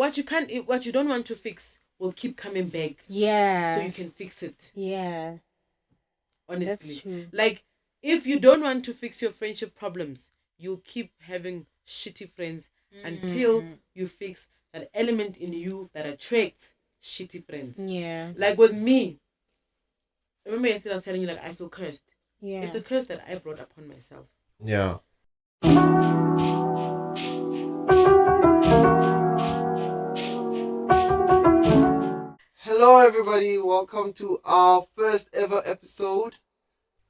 what you don't want to fix will keep coming back. Yeah. So you can fix it. Yeah. Honestly. That's true. Like, if you don't want to fix your friendship problems, you'll keep having shitty friends until you fix that element in you that attracts shitty friends. Yeah. Like with me, remember yesterday I was telling you, like, I feel cursed. Yeah. It's a curse that I brought upon myself. Yeah. Hello everybody, welcome to our first ever episode.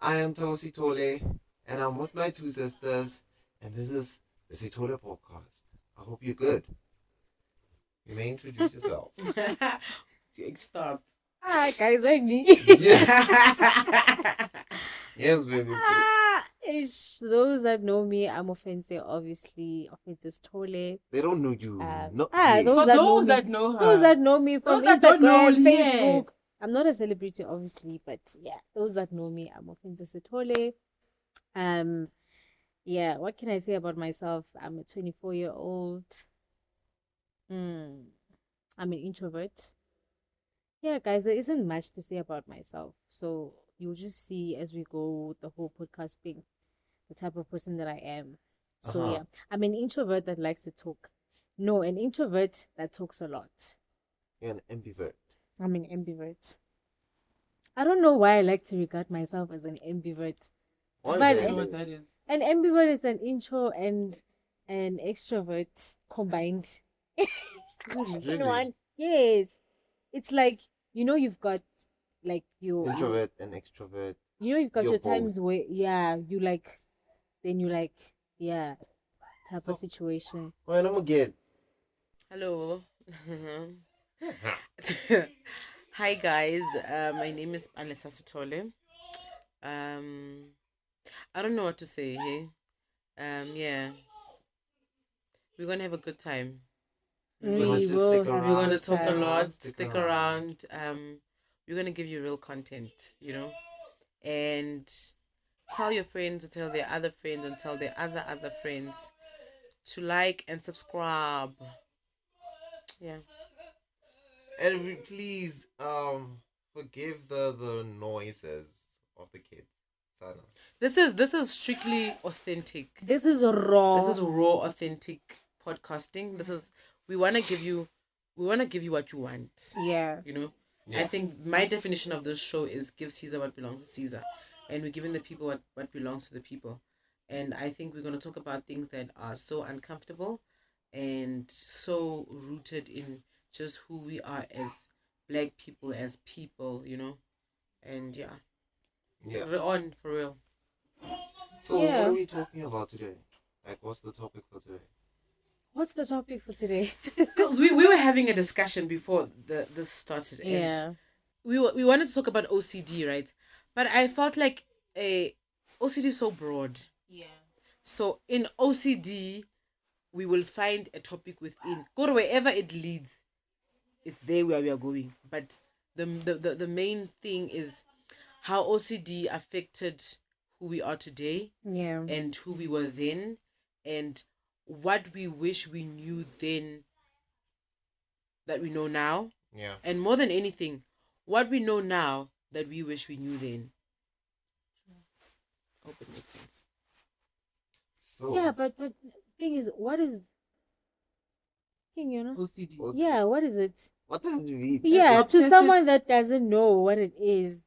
I am Sithole and I'm with my two sisters, and this is the Sithole Podcast. I hope you're good. You may introduce yourselves. Start. Hi guys, I'm me. Yeah. Yes, baby. Those that know me, I'm offensive, obviously. Offensive Tole. They don't know you. Those For that those know that me. know her. Those that know me from Those that don't know, Instagram, yeah. Facebook. I'm not a celebrity, obviously, but yeah, those that know me, I'm offensive Tole. Yeah, what can I say about myself? I'm a 24-year-old. I'm an introvert. Yeah, guys, there isn't much to say about myself. So you'll just see as we go with the whole podcast thing, the type of person that I am. So yeah, I'm an introvert that likes to talk. No, an introvert that talks a lot. You're an ambivert. I'm an ambivert. I don't know why I like to regard myself as an ambivert. Why But then? I know what that is. An ambivert is an intro and an extrovert combined. Really? In one. Yes. It's like, you've got like your Introvert and extrovert. you've got You're your times where you like, then you like, type So- of situation. Well, I'm again. Hello. Hi guys. My name is Alessa Sithole. I don't know what to say. Hey? Yeah. We're gonna have a good time. We We're will just stick have around. We're gonna good talk a time. lot. Stick Stick around. around. We're gonna give you real content, and tell your friends to tell their other friends and tell their other friends to like and subscribe. Yeah. And please, forgive the noises of the kids. Sana. This is strictly authentic. This is raw. This is raw, authentic podcasting. We wanna give you what you want. Yeah. I think my definition of this show is give Caesar what belongs to Caesar, and we're giving the people what belongs to the people. And I think we're gonna talk about things that are so uncomfortable and so rooted in just who we are as black people, as people, and yeah. Yeah. We're on for real. So Yeah. what are we talking about today? Like, what's the topic for today? What's the topic for today? Because we were having a discussion before this started. And Yeah. we wanted to talk about OCD, right? But I felt like OCD is so broad. Yeah. So in OCD, we will find a topic within. Go to wherever it leads, it's there where we are going. But the main thing is how OCD affected who we are today Yeah. and who we were then, and what we wish we knew then that we know now. Yeah. And more than anything, what we know now that we wish we knew then. Hope it makes sense. So Yeah, but thing is, what is thing, OCD. Yeah, what is it? what does it mean? Yeah, to obsessive- someone that doesn't know what it is.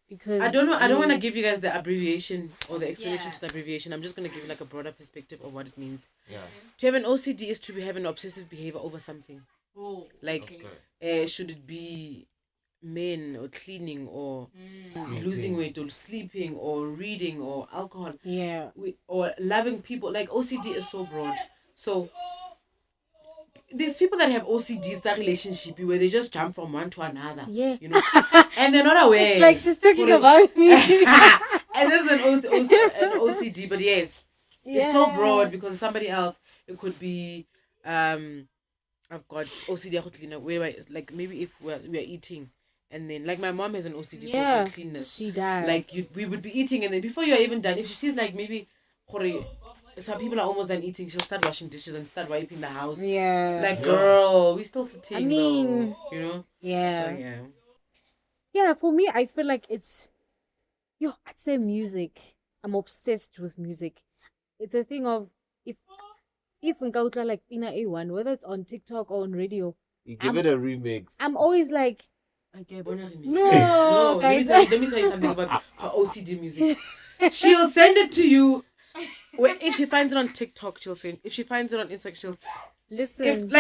Because I don't know. I don't want to give you guys the abbreviation or the explanation Yeah. to the abbreviation. I'm just going to give you like a broader perspective of what it means. Yeah. To have an OCD is to have an obsessive behavior over something. Oh, Like, Okay. should it be men or cleaning or Sleeping. losing weight or sleeping or reading or alcohol yeah. or loving people? Like, OCD is so broad. So there's people that have OCDs, that relationship where they just jump from one to another. Yeah. And they're not aware. It's like she's talking For- about me. And there's an OCD, but yes, it's so Yeah. broad because somebody else, it could be, I've got OCD where it's like maybe if we're eating, and then like my mom has an OCD Yeah, for cleanness. she does. Like we would be eating, and then before you're even done, if she sees like maybe some people are almost done eating, she'll start washing dishes and start wiping the house. Yeah. Like, girl, we still sitting, I mean, though, you know? yeah. So, yeah. Yeah, for me, I feel like it's, I'd say music. I'm obsessed with music. It's a thing of, if Nkautla like Pina A1, whether it's on TikTok or on radio, You give it a remix. I'm always like, Okay, no, guys. let me tell you something about her OCD music. She'll send it to you. If she finds it on TikTok, she'll send. If she finds it on Instagram, she'll listen.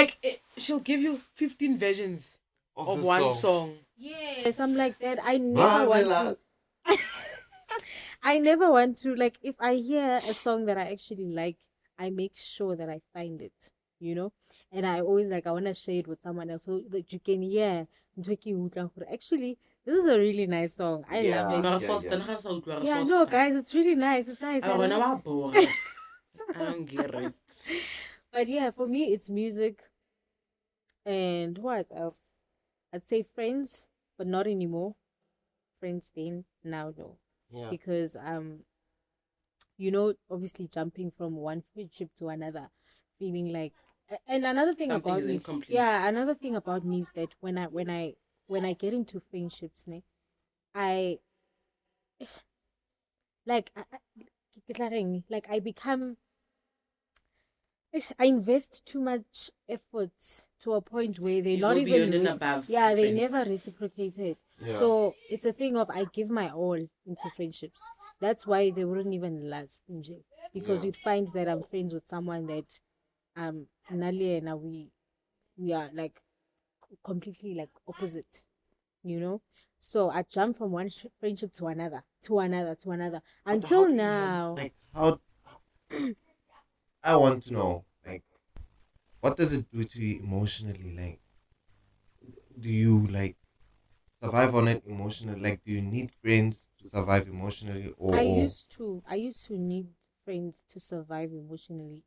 She'll give you 15 versions of the one song. Yes, I'm like that. I never want to. I never want to, like, if I hear a song that I actually like, I make sure that I find it, and I always I want to share it with someone else so that you can hear. Actually, this is a really nice song. I love it. Yeah, no, guys, it's really nice. It's nice. I don't get it. But yeah, for me, it's music. And what else? I'd say friends, but not anymore. Friends then, now no. Yeah. Because obviously jumping from one friendship to another, feeling like, and another thing Something about is me, incomplete. another thing about me is that when I get into friendships, I become. I invest too much efforts to a point where they're not even above. Yeah, they friends. never reciprocated. Yeah. So it's a thing of I give my all into friendships. That's why they wouldn't even last in jail. Because you'd find that I'm friends with someone that Nali and we are like completely like opposite, So I jump from one friendship to another, until now. Like how? I want to know, like, what does it do to you emotionally? Like, do you survive on it emotionally? Like, do you need friends to survive emotionally? Or I used to need friends to survive emotionally.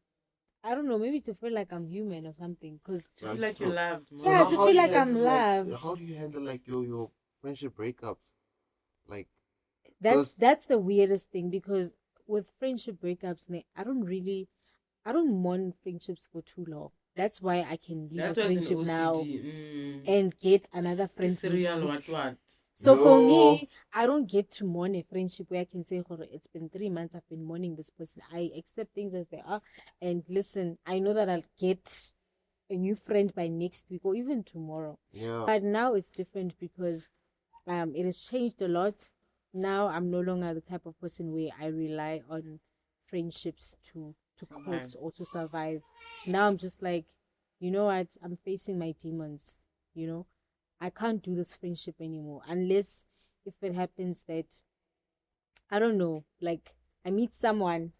I don't know, maybe to feel like I'm human or something. Cause to feel like you're loved. So yeah, to how feel do you like I'm handle, loved. How do you handle your friendship breakups? Like, that's the weirdest thing, because with friendship breakups, I don't mourn friendships for too long. That's why I can leave a friendship now and get another friend next week. So for me, I don't get to mourn a friendship where I can say, it's been 3 months, I've been mourning this person. I accept things as they are. And listen, I know that I'll get a new friend by next week or even tomorrow. Yeah. But now it's different because it has changed a lot. Now I'm no longer the type of person where I rely on friendships to cope or to survive. Now I'm just like, you know what? I'm facing my demons, I can't do this friendship anymore unless if it happens that, I don't know, like I meet someone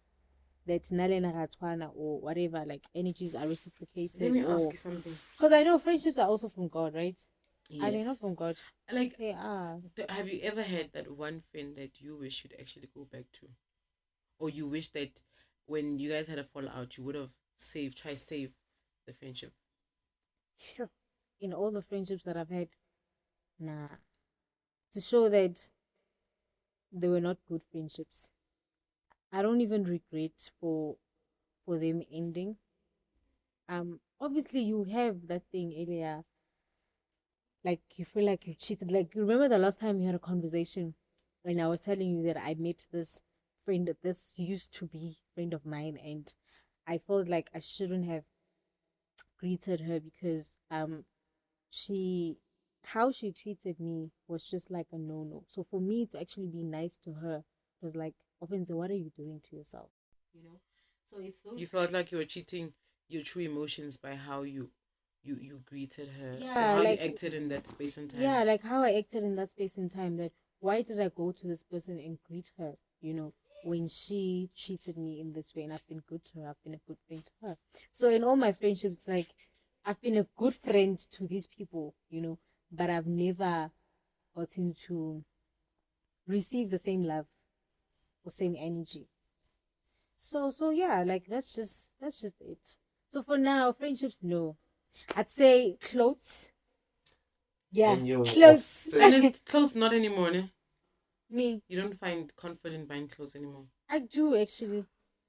that's Nalena Ratswana or whatever, like energies are reciprocated. Let me ask you something. Because I know friendships are also from God, right? Yes. Are they not from God? Like, they are. Have you ever had that one friend that you wish you'd actually go back to? Or you wish that when you guys had a fallout, you would have tried to save the friendship? Sure. In all the friendships that I've had, nah. To show that they were not good friendships. I don't even regret for them ending. Obviously you have that thing earlier, like you feel like you cheated. Like, you remember the last time we had a conversation when I was telling you that I met this friend, this used to be friend of mine, and I felt like I shouldn't have greeted her because how she treated me was just like a no. So for me to actually be nice to her was like, Offense, what are you doing to yourself? So it's those. You felt like you were cheating your true emotions by how you greeted her. Yeah, how like, you acted in that space and time. Yeah, like how I acted in that space and time. That why did I go to this person and greet her? When she treated me in this way, and I've been good to her, I've been a good friend to her. So in all my friendships, like, I've been a good friend to these people, but I've never gotten to receive the same love or same energy. So yeah, like that's just it. So for now, friendships, no. I'd say clothes. Yeah, clothes. And then clothes, not anymore, ne? Me. You don't find comfort in buying clothes anymore. I do actually.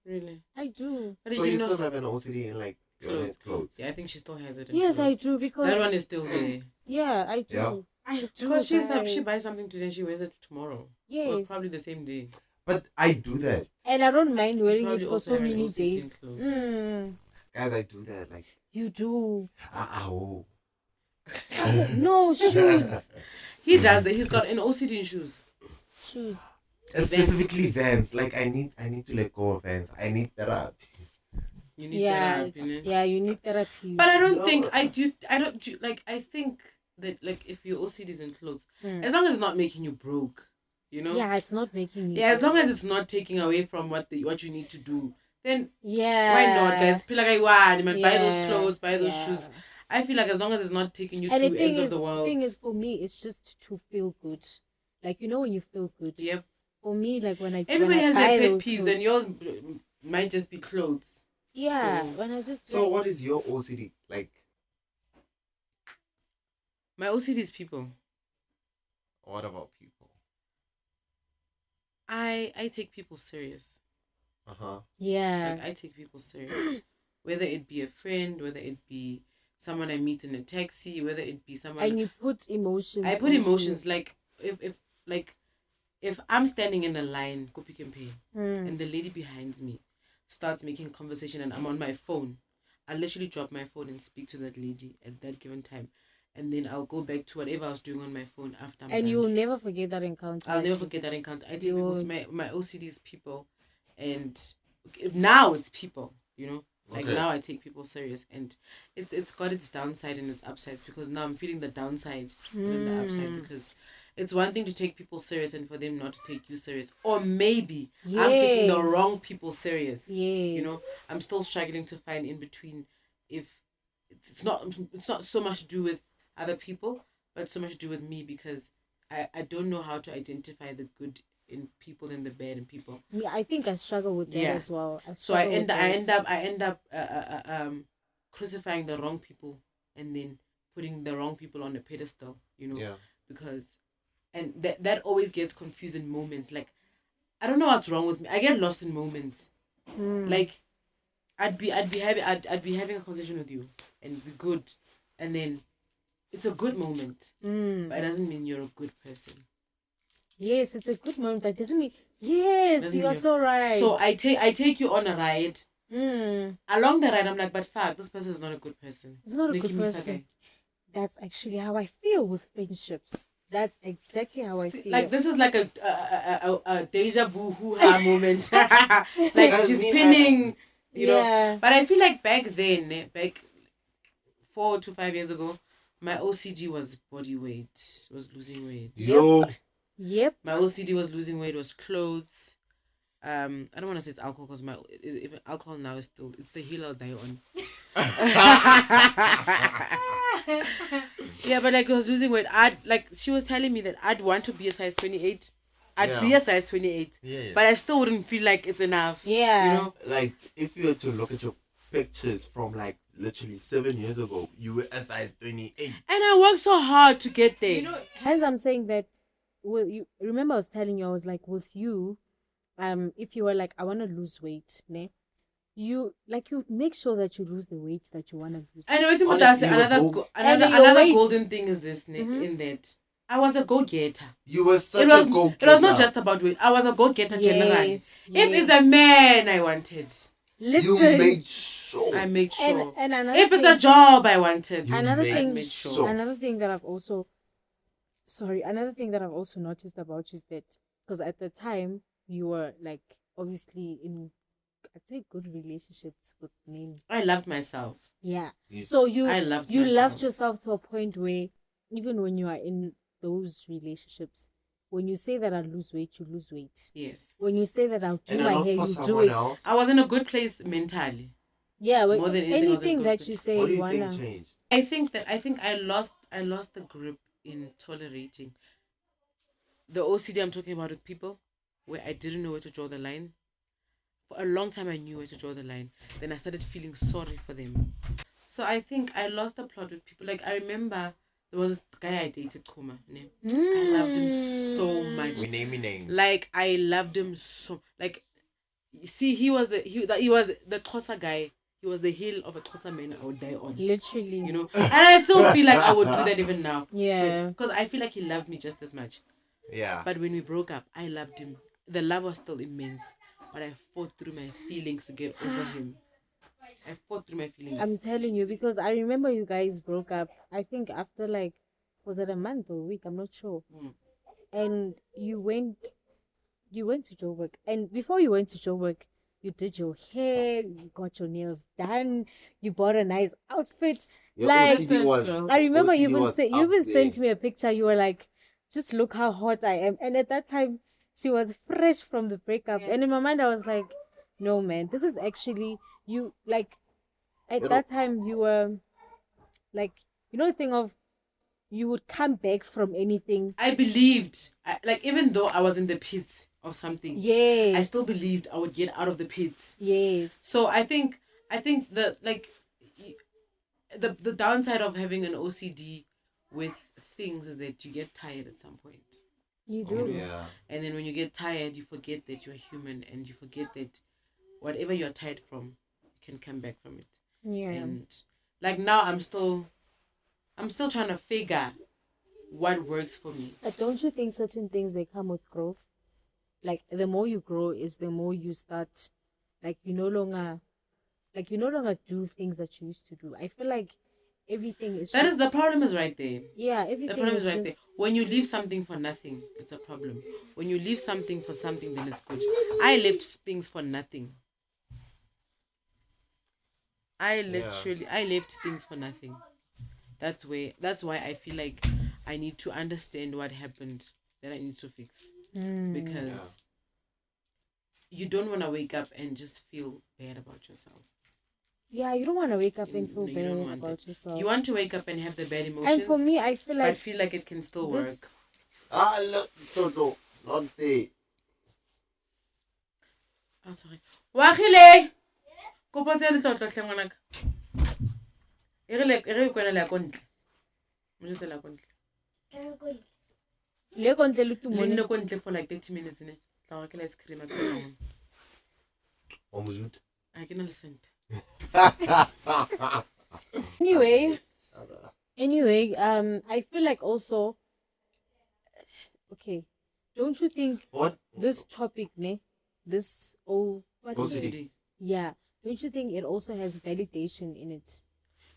Really? I do. But So did you know? still have an OCD in like your clothes? Yeah, I think she still has it. In Yes, I clothes. do because That one is still there. yeah, I do. Yeah. I do. Because she guys. buys something today, she wears it tomorrow. Or Yes. probably the same day. But I do that. And I don't mind wearing it probably for also so have an many OCD in days. clothes. Guys, I do that. Like, You do. oh. No, shoes. He does that. He's got an OCD in shoes. Shoes. Specifically Vans. Like, I need to let go of Vans. I need therapy. You need Yeah, therapy. yeah, you need therapy. But I don't No. think I don't like. I think that like if your OCD is in clothes, Mm. as long as it's not making you broke, you know. Yeah, it's not making me. Yeah, as long as it's not taking away from what you need to do, then Yeah. why not, guys? Feel like I want, man. Buy those Yeah, clothes, buy those yeah. shoes. I feel like as long as it's not taking you And to the thing ends is, of the world. thing is, for me, it's just to feel good. Like, you know, when you feel good. Yep. For me, like when I Everybody when I has buy their pet those peeves, clothes, and yours might just be clothes. Yeah, So- when I just So, what is your OCD? Like, My OCD is people. what about people? I take people serious. yeah. Like I take people serious. Whether it be a friend, whether it be someone I meet in a taxi, whether it be someone And you put emotions. I put into emotions it. like if I'm standing in a line, go pick and pay, Mm. and the lady behind me starts making conversation and I'm on my phone, I literally drop my phone and speak to that lady at that given time. And then I'll go back to whatever I was doing on my phone after I'm And done. you'll never forget that encounter. I'll that never you- forget that encounter. I take You people's won't. my OCD is people, and now it's people. You know, like Okay. now I take people serious, and it's got its downside and its upsides because now I'm feeling the downside than the upside Mm. because it's one thing to take people serious and for them not to take you serious, or maybe I'm taking the Yes. wrong people serious. Yes. You know, I'm still struggling to find in between if it's not so much to do with other people, but so much to do with me because I don't know how to identify the good in people and the bad in people. Yeah, I think I struggle with that Yeah. as well. So I struggle with end up crucifying the wrong people and then putting the wrong people on a pedestal, you know, Yeah. because and that always gets confused in moments. Like I don't know what's wrong with me. I get lost in moments. Mm. Like I'd be having a conversation with you and be good, and then it's a good moment, Mm. but it doesn't mean you're a good person. Yes, it's a good moment, but it doesn't mean yes, Doesn't you are mean- so right. So I take you on a ride. Mm. Along the ride, I'm like, but fuck, this person is not a good person. It's not a Making good me person. suck. That's actually how I feel with friendships. That's exactly how I See, feel. like this is like a deja vu hoo-ha moment. Like That's she's me, pinning, you know. yeah. But I feel like back then, back 4 to 5 years ago, my OCD was body weight, was losing weight. Yo. Yep. My OCD was losing weight, was clothes. I don't want to say it's alcohol because even alcohol now is still it's the hill I'll die on. Yeah, but like I was losing weight. She was telling me that I'd want to be a size 28. I'd be Yeah. a size 28, Yeah. but I still wouldn't feel like it's enough. Yeah. You know. Like, if you were to look at your pictures from like literally 7 years ago, you were a size 28. And I worked so hard to get there. You know, hence I'm saying that. Well, you remember I was telling you I was like with you, if you were like I want to lose weight, ne? You make sure that you lose the weight that you want to lose. I know it's about Honestly, that. your Another goal- And your another weight. golden thing is this Mhm. in that I was a go-getter. You were such It was a go it was not just about weight. I was a go-getter generally. Yes, If it's a man I wanted, listen, You made sure. I made sure. and another If it's a thing, job I wanted, You another made thing, made sure. another thing that I've also noticed about you is that because at the time you were like obviously in I'd say good relationships with men. I loved myself. Yeah. You- So I loved you myself. loved yourself to a point where even when you are in those relationships, when you say that I lose weight, you lose weight. Yes. When you say that I'll do And my not hair, for you do someone it. else. I was in a good place mentally. Yeah, More than anything, I was in anything good that place. you say What do you you wanna. think changed? I think I lost the grip in tolerating the OCD I'm talking about with people, where I didn't know where to draw the line. For a long time, I knew where to draw the line. Then I started feeling sorry for them. So I think I lost the plot with people. Like I remember there was this guy I dated, Kuma. Ne? I loved him so much. We naming names. Like I loved him so. Like See, he was the Xhosa guy. He was the heel of a Xhosa man I would die on. Literally. You know, and I still feel like I would do that even now. Yeah. Because I feel like he loved me just as much. Yeah. But when we broke up, I loved him. The love was still immense, but I fought through my feelings to get over him. I fought through my feelings. I'm telling you, because I remember you guys broke up, I think after like, was it a month or a week? I'm not sure. And you went to Joburg. And before you went to Joburg, you did your hair, you got your nails done, you bought a nice outfit. Your like, OCD was, I remember OCD you even, was you up even there. sent me a picture. You were like, just look how hot I am. And at that time, she was fresh from the breakup. And in my mind, I was like, no, man, this is actually you. Like, at that time, you were like, you know, the thing of you would come back from anything. I believed, like, even though I was in the pits of something, Yes, I still believed I would get out of the pits. Yes. So I think that, like, the downside of having an OCD with things is that you get tired at some point. You do. Yeah. And then when you get tired, you forget that you're human, and you forget that whatever you're tired from, you can come back from it. Yeah. And like now, I'm still trying to figure what works for me. But don't you think certain things, they come with growth? Like, the more you grow is the more you start, like, you no longer do things that you used to do. I feel like everything is That just, is the problem is right there. yeah, everything The problem is is right just, there. When you leave something for nothing, it's a problem. When you leave something for something, then it's good. I left things for nothing. I left things for nothing. That's why I feel like I need to understand what happened that I need to fix. Because you don't want to wake up and just feel bad about yourself. Yeah, you don't want to wake up and feel No, you don't bad want about that. yourself. You want to wake up and have the bad emotions. And for me, I feel like but feel like it can still work. Look, no, not there. Oh, sorry. Wagile! Kopo tse le tlotlo hle ngwanaka. E re kwena le ya kontle. Mo jetse la kontle. le kontle le Le tumone. nne kontle for like 30 minutes ne. Tla go ke la ice cream a tsena. O mozut. A ke na le sent. Anyway, I feel like also, okay, don't you think What? this topic, what is OCD. it? Yeah, don't you think it also has validation in it?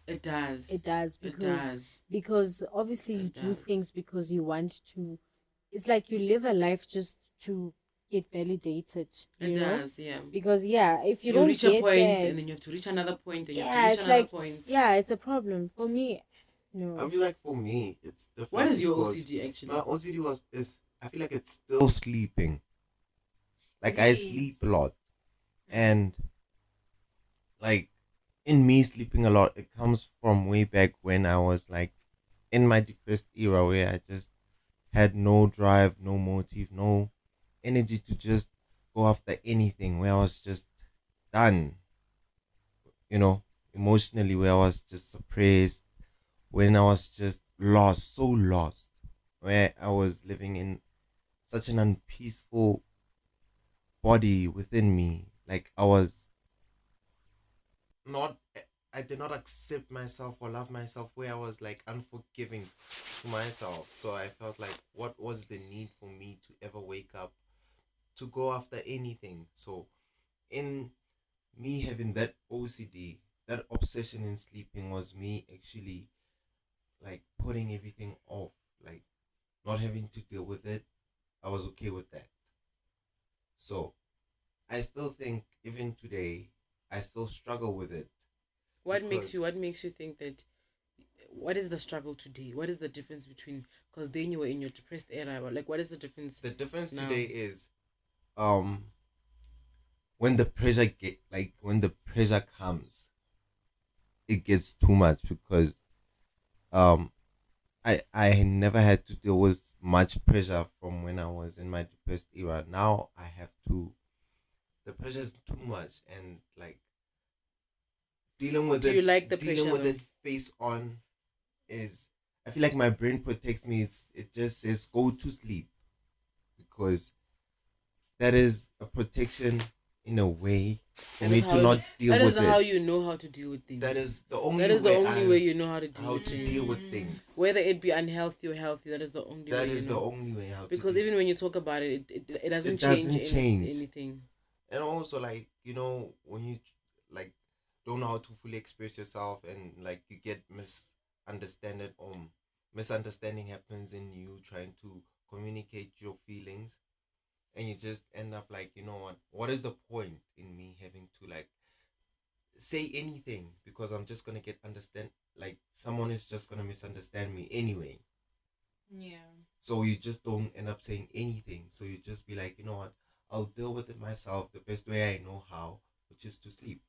It does. It does, It because does. because obviously you It do does. things because you want to. It's like you live a life just to get validated. It You know? does, yeah. Because if you You don't reach get a point there, and then you have to reach another point and you have yeah, to reach it's another like point. it's a problem for me. No. I feel like for me, it's different. What is your because OCD actually? My OCD I feel like it's still sleeping. Like I sleep a lot. And like in me sleeping a lot, it comes from way back when I was like in my depressed era where I just had no drive, no motive, no energy to just go after anything, where I was just done. Emotionally, where I was just suppressed, when I was just lost, so lost, where I was living in such an unpeaceful body within me. Like I did not accept myself or love myself, where I was like unforgiving to myself. So I felt like, what was the need for me to ever wake up to go after anything? So in me having that OCD, that obsession in sleeping, was me actually like putting everything off, like not having to deal with it. I was okay with that. So I still think even today I still struggle with it. What makes you think that? What is the struggle today? What is the difference between? Because then you were in your depressed era. Like, what is the difference? The difference now? today is, when the pressure comes, it gets too much, because I never had to deal with much pressure from when I was in my depressed era. Now I have to. The pressure is too much, and like dealing with it. Do you like the dealing pressure, with though? it face on is. I feel like my brain protects me. It just says go to sleep, because that is a protection in a way for That me is to how- not deal That with is it. how you know how to deal with things. That is the only way you know how to deal how with to things. deal with things. Whether it be unhealthy or healthy, that is the only way That you is know. the only way how Because to deal. even when you talk about it, it doesn't It doesn't change, change. anything. And also, like, you know, when you like don't know how to fully express yourself, and like you get misunderstanding happens in you trying to communicate your feelings, and you just end up like, you know what is the point in me having to like say anything, because I'm just gonna get like someone is just gonna misunderstand me anyway. Yeah. So you just don't end up saying anything. So you just be like, you know what, I'll deal with it myself the best way I know how, which is to sleep.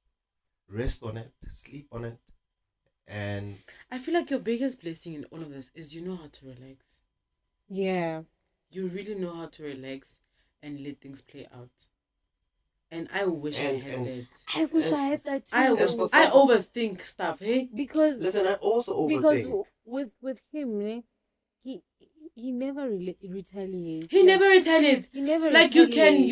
Rest on it, sleep on it. And I feel like your biggest blessing in all of this is you know how to relax. Yeah. You really know how to relax and let things play out. And I wish I And- had and- that. I wish I had that too. I overthink stuff, hey? because listen, I also because overthink. with him, he never retaliates. He never retaliates. He never Like retaliates.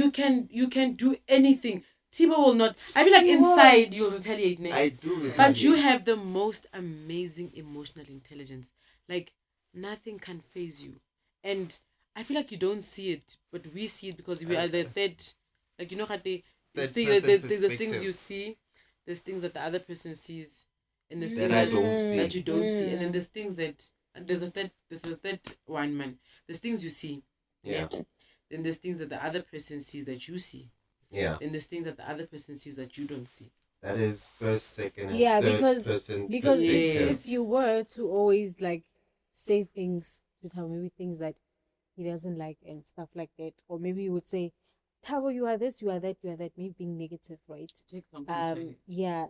you can do anything. Thabo will not. I feel like He won't. inside you'll retaliate, ne? I do retaliate. But you have the most amazing emotional intelligence. Like nothing can phase you, and I feel like you don't see it, but we see it because we are the third. Like, you know how there's things perspective. you see, there's things that the other person sees, and there's That things I don't see. that you don't see, and then there's things that there's a third one, man. There's things you see, Yeah. Then there's things that the other person sees that you see. Yeah. And there's things that the other person sees that you don't see. That is first, second, and Yeah, third because person because perspective. if you were to always like say things to Thabo, maybe things that he doesn't like and stuff like that, or maybe you would say, Thabo, you are this, you are that, you are that, maybe being negative, right? Take some time. Yeah,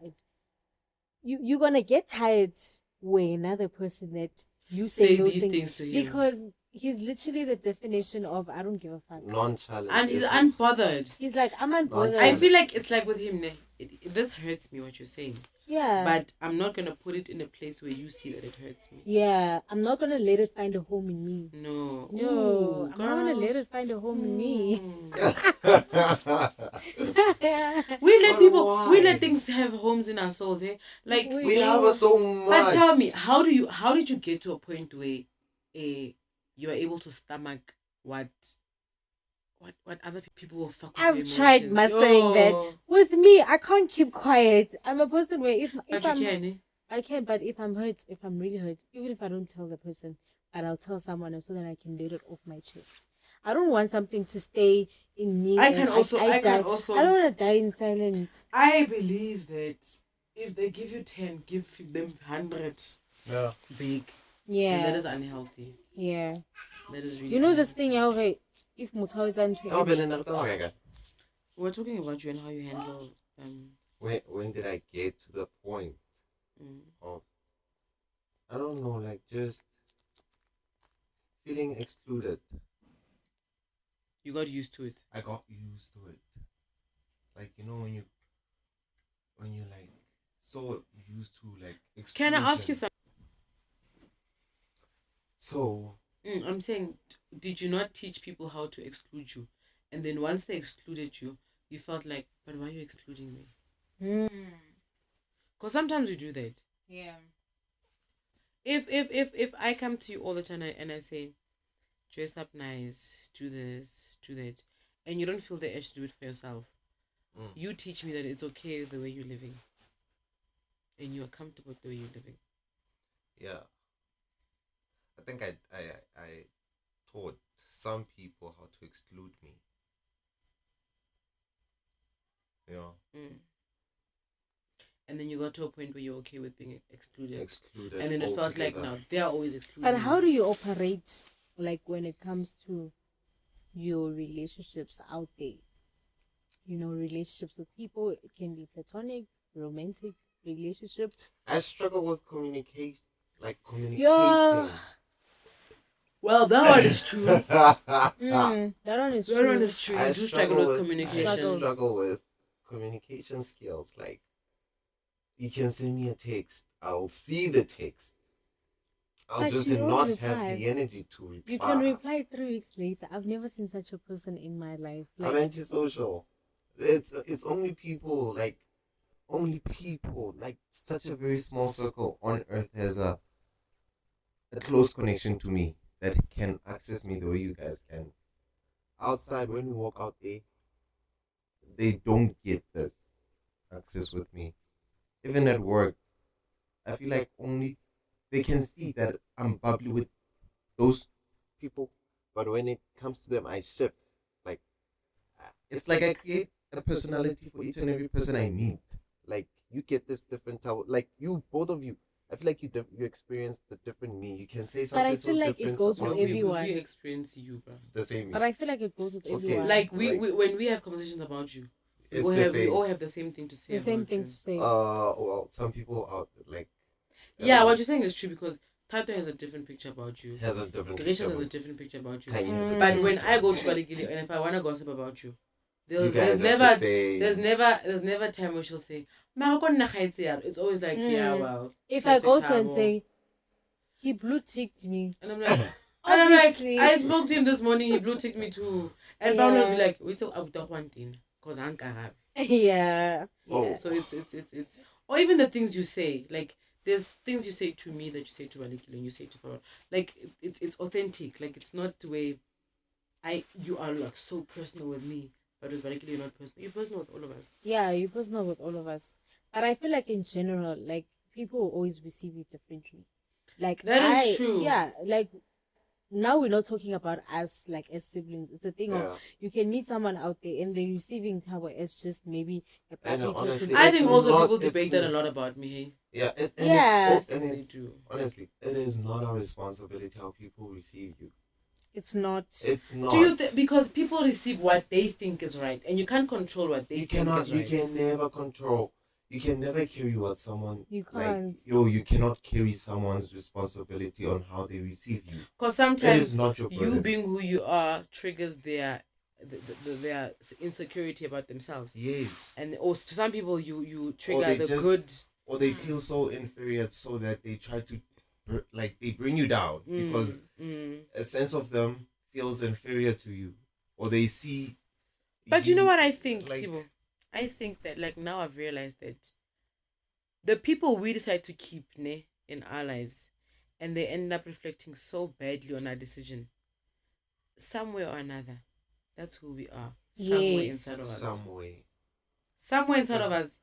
you're gonna get tired when another person that you say those these things to him. because he's literally the definition of I don't give a fuck. Nonchalant. And he's is- unbothered. He's like, I'm unbothered. I feel like it's like with him, this hurts me what you're saying. Yeah. But I'm not gonna put it in a place where you see that it hurts me. Yeah, I'm not gonna let it find a home in me. No. No, Ooh, I'm not gonna girl. let it find a home in me. We let But people, we why? let things have homes in our souls, eh? Like, We- we have so much. but tell me, how did you get to a point where, you are able to stomach what other people will fuck with your I've tried emotions? mastering that. With me, I can't keep quiet. I'm a person where if But I'm you can, eh? I can, but if I'm hurt, if I'm really hurt, even if I don't tell the person, but I'll tell someone else so that I can get it off my chest. I don't want something to stay in me. I and can also, I die. can also. I don't want to die in silence. I believe that if they give you 10, give them 100. Yeah. Big. Yeah. And that is unhealthy. Yeah. That is really. You know this unhealthy. thing, how if Mutau is unto Oh, Belinda, okay. We're talking about you and how you handle. When did I get to the point of, I don't know, like just feeling excluded? You got used to it. I got used to it. Like, you know, when you like so used to like exclusion. Can I ask you something? So I'm saying, did you not teach people how to exclude you? And then once they excluded you, you felt like, but why are you excluding me? Because sometimes we do that. Yeah. If I come to you all the time and I say, dress up nice, do this, do that, and you don't feel the urge to do it for yourself, you teach me that it's okay the way you're living. And you are comfortable with the way you're living. yeah, I think I taught some people how to exclude me. You know, And then you got to a point where you're okay with being excluded. excluded. And then it felt like, altogether. now they are always excluded. But how do you operate, like, when it comes to your relationships out there? You know, relationships with people. It can be platonic, romantic relationship. I struggle with communication, like communicating. Yeah. Well, that one is true. That one is That true. one is true. You do struggle with communication. I struggle with communication skills. Like, you can send me a text, I'll see the text. I'll But just you don't not reply. have the energy to reply. You can reply 3 weeks later. I've never seen such a person in my life. I'm Like, antisocial. it's only people like such a very small circle on earth has a close connection to me that can access me the way you guys can. Outside, when we walk out there, they don't get this access with me. Even at work, I feel like only they can see that I'm bubbly with those people, but when it comes to them, I shift. Like, it's like I create a personality for each and every person I meet. Like, you get this different type. Like, you, both of you, I feel like you experience the different me. You can say But something I so feel like different it goes with about me. everyone. We experience you, bro. The same me. But I feel like it goes with everyone. Like we when we have conversations about you, It's we the have, same. we all have the same thing to say. The same about thing you. to say. Well, some people out like. Yeah, what you're saying is true because Tato has a different picture about you. Has a different. Gracious has a different picture about you. Kanye has a But different when picture. I go to Balikili and if I wanna gossip about you, You there's guys have never the same. there's never a time where she'll say, it's always like, yeah, well. If I go to Thabo. and say, he blue ticked me. And I'm like, Obviously. I spoke to him this morning, he blue ticked me too. And Yeah. Paolo will be like, we still out of one thing. Because I'm Karab. Yeah. Oh. So it's or even the things you say, like there's things you say to me that you say to Balikili and you say to Paolo. Like it's authentic. Like it's not the way you are like so personal with me, but with Balikili you're not personal. You're personal with all of us. Yeah, you're personal with all of us. But I feel like in general, like people will always receive it differently. Like That is true. Yeah, like now we're not talking about us like as siblings. It's a thing of you can meet someone out there and they're receiving Thabo as just maybe a public person. I think also not- people debate it's that a lot about me. Hey? Yeah, They do. Honestly, it is not our responsibility how people receive you. It's not. It's not. Do you because people receive what they think is right, and you can't control what they You think cannot. is You right. can never control. You can never carry what someone. You can't. Like, you cannot carry someone's responsibility on how they receive you. Because That sometimes is not your burden. you being who you are triggers their insecurity about themselves. Yes. And or to some people you trigger the just- good. Or they feel so inferior, so that they try to, they bring you down because a sense of them feels inferior to you, or they see. But you know what I think, like- Thibaut? I think that like now I've realized that the people we decide to keep in our lives, and they end up reflecting so badly on our decision. Somewhere or another, that's who we are. Somewhere Yes. inside of us. Somewhere. Inside of us.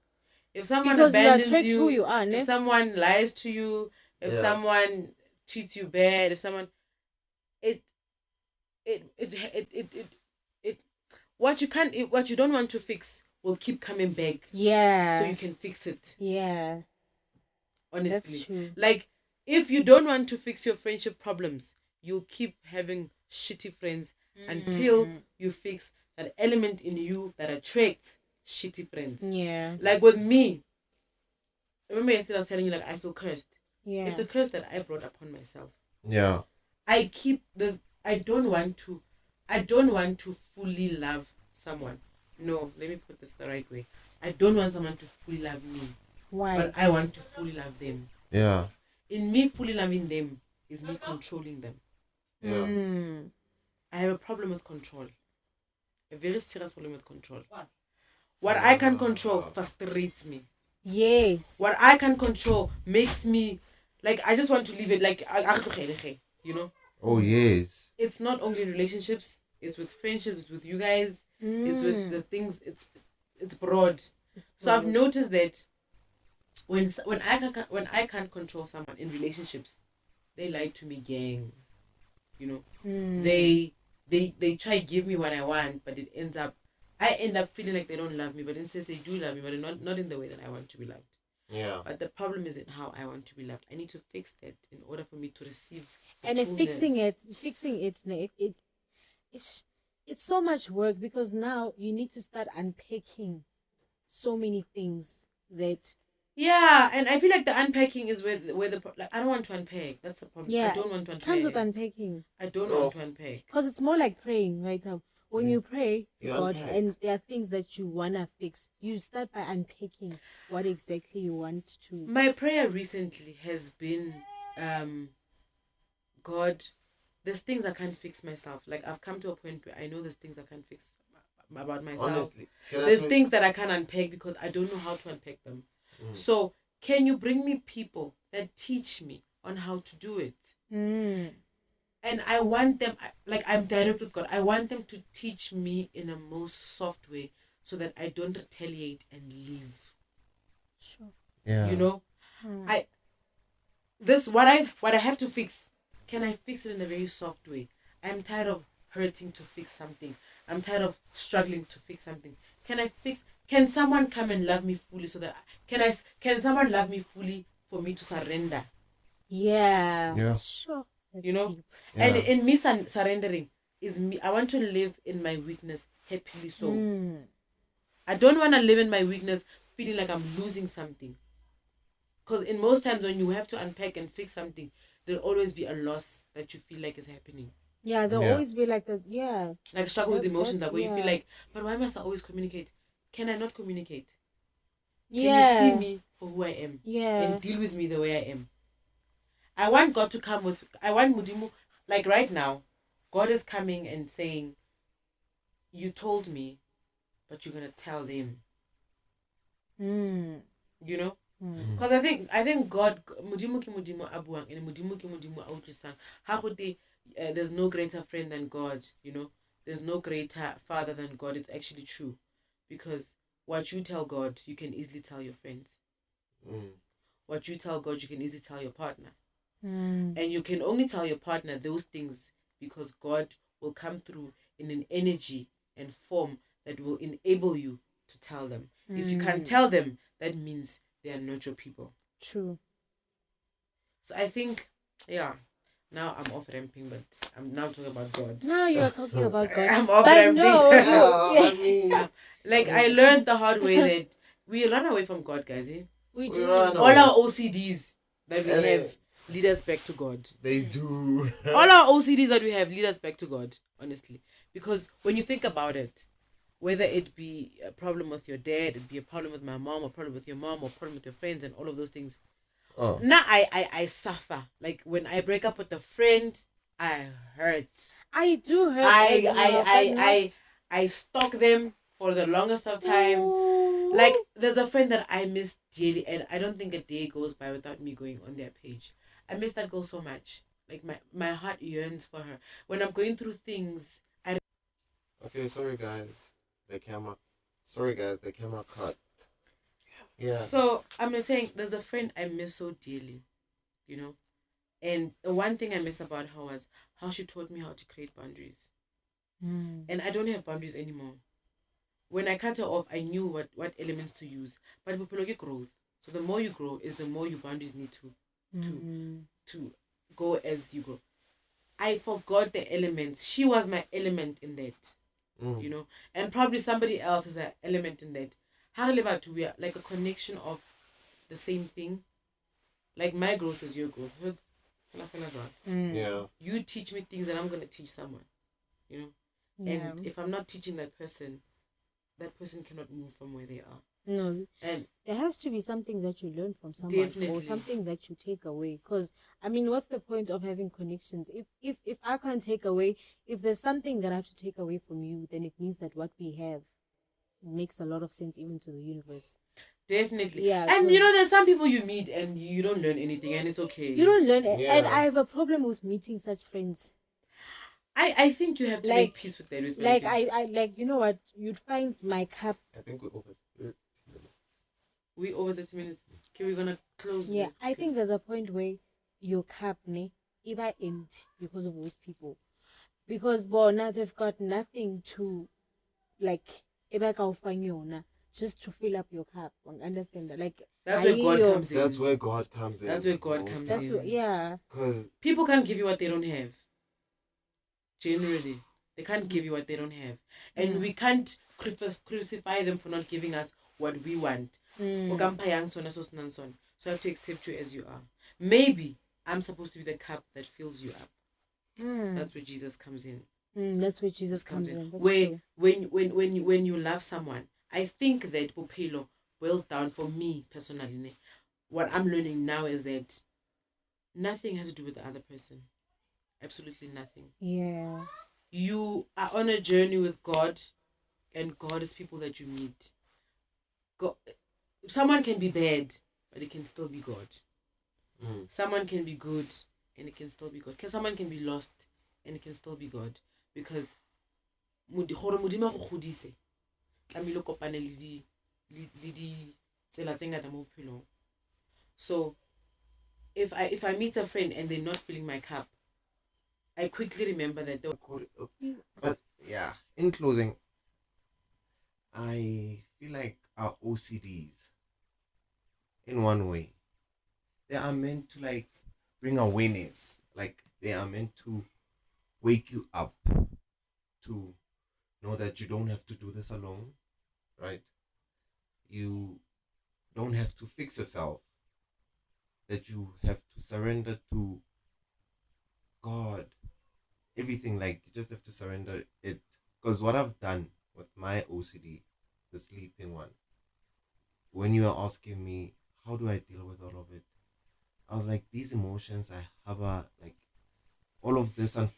If someone Because you abandons attract you, who you are, if someone lies to you, if Yeah. someone treats you bad, if someone, what you don't want to fix will keep coming back. Yeah. So you can fix it. Yeah. Honestly, That's true. like if you don't want to fix your friendship problems, you'll keep having shitty friends until you fix that element in you that attracts shitty friends. Yeah. Like with me, remember yesterday I was telling you like I feel cursed. Yeah. It's a curse that I brought upon myself. Yeah. I keep this. I don't want to fully love someone. No, let me put this the right way. I don't want someone to fully love me. Why? But I want to fully love them. Yeah. In me fully loving them is me controlling them. Yeah. I have a problem with control. A very serious problem with control. What I can control frustrates me. Yes. What I can control makes me like I just want to leave it like you know. Oh yes. It's not only in relationships. It's with friendships. It's with you guys. It's with the things. It's broad. So I've noticed that when I can't control someone in relationships, they lie to me, gang. You know, they try to give me what I want, but I end up feeling like they don't love me, but instead they do love me, but not in the way that I want to be loved. Yeah. But the problem isn't how I want to be loved. I need to fix that in order for me to receive. And fixing it's so much work because now you need to start unpacking so many things that. Yeah, and I feel like the unpacking is where the like I don't want to unpack. That's the problem. Yeah, I don't want to unpack. Comes with unpacking. I don't want to unpack. Because it's more like praying, right? When you pray to You God unpack. and there are things that you wanna fix, you start by unpacking what exactly you want to. My prayer recently has been, God, there's things I can't fix myself. Like I've come to a point where I know there's things I can't fix about myself. Honestly, There's things that I can't unpack because I don't know how to unpack them. So can you bring me people that teach me on how to do it? And I want them, like I'm direct with God, I want them to teach me in a most soft way so that I don't retaliate and leave. Sure. Yeah. You know, what I have to fix, can I fix it in a very soft way? I'm tired of hurting to fix something. I'm tired of struggling to fix something. Can someone come and love me fully so that can someone love me fully for me to surrender? Yeah. Sure. That's deep. Yeah. And in me surrendering is me. I want to live in my weakness happily. So I don't want to live in my weakness feeling like I'm losing something. Because in most times when you have to unpack and fix something, there'll always be a loss that you feel like is happening. Yeah, there'll always be like like struggle with emotions, like where you feel like, but why must I always communicate? Can I not communicate? Can you see me for who I am? And deal with me the way I am? I want God to come I want Mudimu, like right now, God is coming and saying, you told me, but you're going to tell them. You know? Because I think God, Mudimu ki Mudimu abuang, and Mudimu ki Mudimu autlisang. There's no greater friend than God, you know? There's no greater father than God. It's actually true. Because what you tell God, you can easily tell your friends. What you tell God, you can easily tell your partner. And you can only tell your partner those things because God will come through in an energy and form that will enable you to tell them. If you can't tell them, that means they are not your people. True. So I think, now I'm off ramping, but I'm now talking about God. Now you're talking about God. I'm off ramping. No, I learned the hard way that we run away from God, guys. We do. All our OCDs that we have lead us back to God. They do. All our OCDs that we have lead us back to God, honestly. Because when you think about it, whether it be a problem with your dad, it be a problem with my mom, or problem with your mom, or problem with your friends, and all of those things. Now I suffer. Like when I break up with a friend, I hurt. I do hurt. I stalk them for the longest of time. Like there's a friend that I miss dearly, and I don't think a day goes by without me going on their page. I miss that girl so much. Like my heart yearns for her. When I'm going through things, Okay, sorry guys. The camera cut. Yeah. So I'm saying there's a friend I miss so dearly, you know, and the one thing I miss about her was how she taught me how to create boundaries. And I don't have boundaries anymore. When I cut her off, I knew what elements to use. But people get growth. So the more you grow, is the more your boundaries need to go as you grow. I forgot the elements. She was my element in that, you know, and probably somebody else is an element in that. How about we are like a connection of the same thing. Like my growth is your growth. Yeah. You teach me things and I'm gonna teach someone, you know. Yeah. And if I'm not teaching that person cannot move from where they are. No. And there has to be something that you learn from someone, definitely, or something that you take away. Because I mean, what's the point of having connections if I can't take away? If there's something that I have to take away from you, then it means that what we have makes a lot of sense even to the universe. Definitely. Yeah. And you know, there's some people you meet and you don't learn anything, and it's okay. You don't learn and I have a problem with meeting such friends. I think you have to make peace with that. Like I like, you know what, you'd find my cup. I think we're over 30 minutes. We over 30 minutes. Okay, we're gonna close. Yeah, I think there's a point where your cup iba empty because of those people. Because now they've got nothing to like just to fill up your cup. Understand that? Like that's where God comes in. That's where God comes in. That's where God comes in. Yeah. Because people can't give you what they don't have. Generally, they can't give you what they don't have, and we can't crucify them for not giving us what we want. So I have to accept you as you are. Maybe I'm supposed to be the cup that fills you up. That's where Jesus comes in. That's where Jesus comes in. When you love someone, I think that Bophelo boils down, for me personally, what I'm learning now is that nothing has to do with the other person. Absolutely nothing. Yeah. You are on a journey with God and God is people that you meet. God, someone can be bad, but it can still be God. Someone can be good, and it can still be God. Someone can be lost, and it can still be God. Because gore Modimo go godise tlamehile kopane le di tsela tse ngata mo bophelong. So if I meet a friend and they're not filling my cup, I quickly remember that. But yeah, in closing, I feel like our OCDs, in one way, they are meant to like bring awareness. Like they are meant to wake you up to know that you don't have to do this alone, right? You don't have to fix yourself. That you have to surrender to God. Everything, like you just have to surrender it. Because what I've done with my OCD, the sleeping one, when you are asking me how do I deal with all of it, I was like, these emotions I harbor, like all of this, and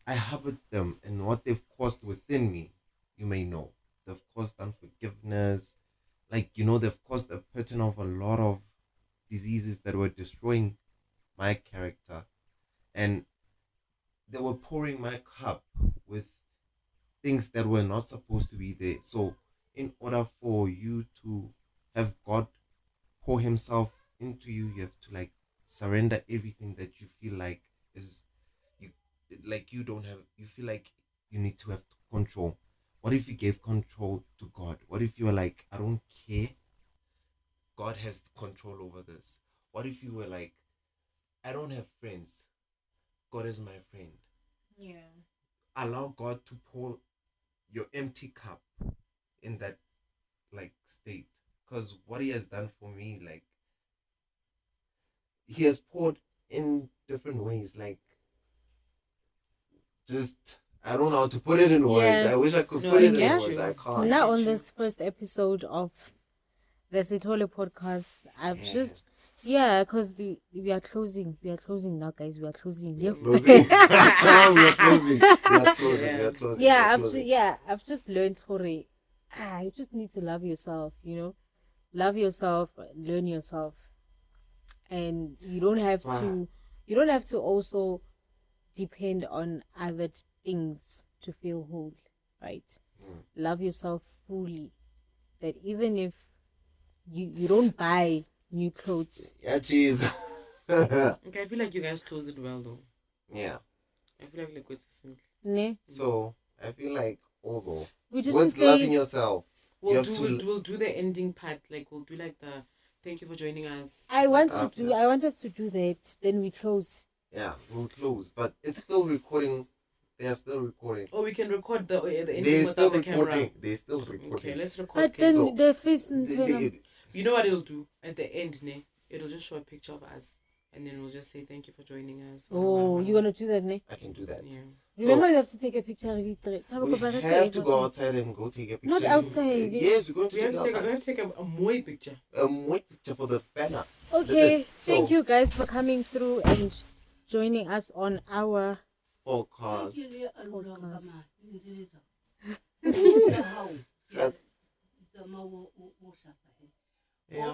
I harbored them, and what they've caused within me, you may know, they've caused unforgiveness, like they've caused a pattern of a lot of diseases that were destroying my character, and they were pouring my cup with things that were not supposed to be there. So in order for you to have God pour himself into you, you have to like surrender everything that you feel like is you don't have, you feel like you need to have control. What if you gave control to God? What if you were like, I don't care, God has control over this? What if you were like, I don't have friends, God is my friend? Yeah. Allow God to pour your empty cup in that like state, because what he has done for me, like he has poured in different ways, like just I don't know how to put it in words. Yeah. I wish I could No, put I it in get words. you. I can't. Now get on you. this first episode of the Sithole podcast, I've Yeah. just because we are closing now, guys. We are closing. We are Yeah. closing. We are closing. We are closing. Yeah. We are closing. Yeah, we are closing. I've just learned, Hore, you just need to love yourself, love yourself, learn yourself, and you don't have to also depend on other things to feel whole, right? Love yourself fully, that even if you don't buy new clothes. Yeah, cheese. Okay, I feel like you guys closed it well though. Yeah. I feel like it's simple. Ne? So I feel like also We didn't with say loving yourself, you We'll have do to. we'll do the ending part. Like we'll do like the thank you for joining us. I want us to do that, then we close. Yeah, we'll close, but it's still recording. They are still recording. Oh, we can record the ending They're still without the camera. recording. They're still recording. Okay, let's record. But Okay, then so the face you know what it'll do at the end, ne? It'll just show a picture of us, and then we'll just say thank you for joining us. Oh, you're gonna do that, ne? I can do that. Yeah. Remember, you have to take a picture of it. We have to go outside and go take a picture. Not outside. Yes, we're going to We have to take outside. a mooi picture. White picture for the banner. Okay, Listen, thank so- you guys for coming through and joining us on our Podcast. Yeah.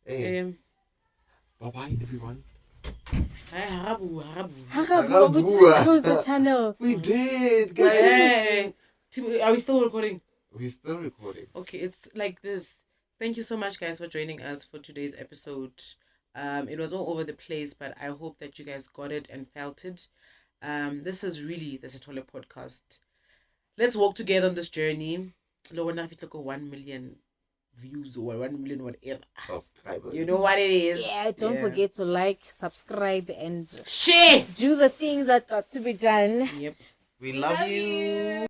Hey, bye bye everyone. Hi, harabu. Harabu, we didn't close the channel. We did, guys. Hey, are we still recording? We're still recording. Okay, it's like this. Thank you so much, guys, for joining us for today's episode. It was all over the place, but I hope that you guys got it and felt it. This is really the Sithole podcast. Let's walk together on this journey. Low enough, it look 1 million views or 1 million whatever. Subscribers. You know what it is. Yeah, don't forget to like, subscribe, and share. do the things that got to be done. Yep. We love you.